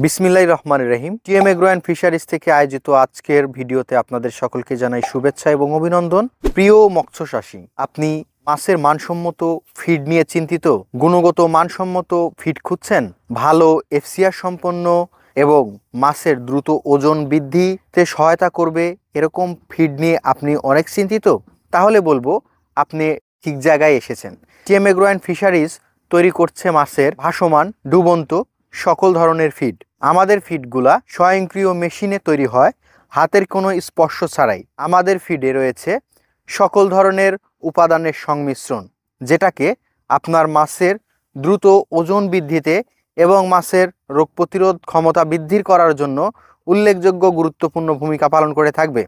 বিসমিল্লাহির রহমানির রহিম। TM agro and fisheries থেকে আয়োজিত আজকের ভিডিওতে আপনাদের সকলকে জানাই শুভেচ্ছা এবং অভিনন্দন। প্রিয় মৎস্যচাষী, আপনি মাছের মানসম্মত ফিড নিয়ে চিন্তিত, গুণগত মানসম্মত ফিড খুঁজছেন, ভালো এফসিআর সম্পন্ন এবং মাছের দ্রুত ওজন বৃদ্ধিতে সহায়তা করবে এরকম ফিড নিয়ে আপনি অনেক চিন্তিত, তাহলে বলবো আপনি ঠিক জায়গায় এসেছেন। টিএম এগ্রো অ্যান্ড ফিশারিজ তৈরি করছে মাছের ভাসমান, ডুবন্ত সকল ধরনের ফিড। আমাদের ফিডগুলা স্বয়ংক্রিয় মেশিনে তৈরি হয়, হাতের কোনো স্পর্শ ছাড়াই। আমাদের ফিডে রয়েছে সকল ধরনের উপাদানের সংমিশ্রণ, যেটাকে আপনার মাছের দ্রুত ওজন বৃদ্ধিতে এবং মাছের রোগ প্রতিরোধ ক্ষমতা বৃদ্ধি করার জন্য উল্লেখযোগ্য গুরুত্বপূর্ণ ভূমিকা পালন করে থাকবে।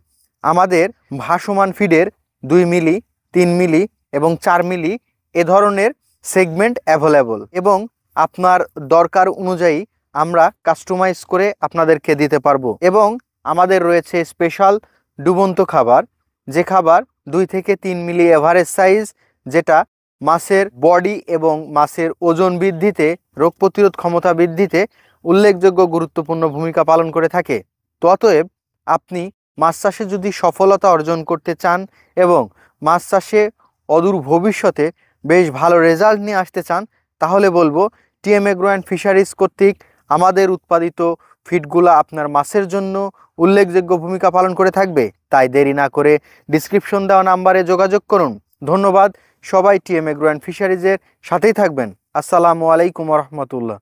আমাদের ভাসমান ফিডের 2 মিলি, 3 মিলি এবং 4 মিলি এ ধরনের সেগমেন্ট অ্যাভেলেবল এবং আপনার দরকার অনুযায়ী আমরা কাস্টমাইজ করে আপনাদেরকে দিতে পারবো। এবং আমাদের রয়েছে স্পেশাল ডুবন্ত খাবার, যে খাবার 2 থেকে 3 মিলি এভারেজ সাইজ, যেটা মাছের বডি এবং মাছের ওজন বৃদ্ধিতে, রোগ প্রতিরোধ ক্ষমতা বৃদ্ধিতে উল্লেখযোগ্য গুরুত্বপূর্ণ ভূমিকা পালন করে থাকে। তো অতএব আপনি মাছ চাষে যদি সফলতা অর্জন করতে চান এবং মাছ চাষে অদূর ভবিষ্যতে বেশ ভালো রেজাল্ট নিয়ে আসতে চান, তাহলে বলবো টিএম এগ্রো অ্যান্ড ফিশারিজ কর্তৃক আমাদের উৎপাদিত ফিডগুলো আপনার মাছের জন্য উল্লেখযোগ্য ভূমিকা পালন করে থাকবে। তাই দেরি না করে ডিসক্রিপশন দেওয়া নাম্বারে যোগাযোগ করুন। ধন্যবাদ। সবাই টিএম এগ্রো অ্যান্ড ফিশারিজের সাথেই থাকবেন। আসসালামু আলাইকুম রহমতুল্লাহ।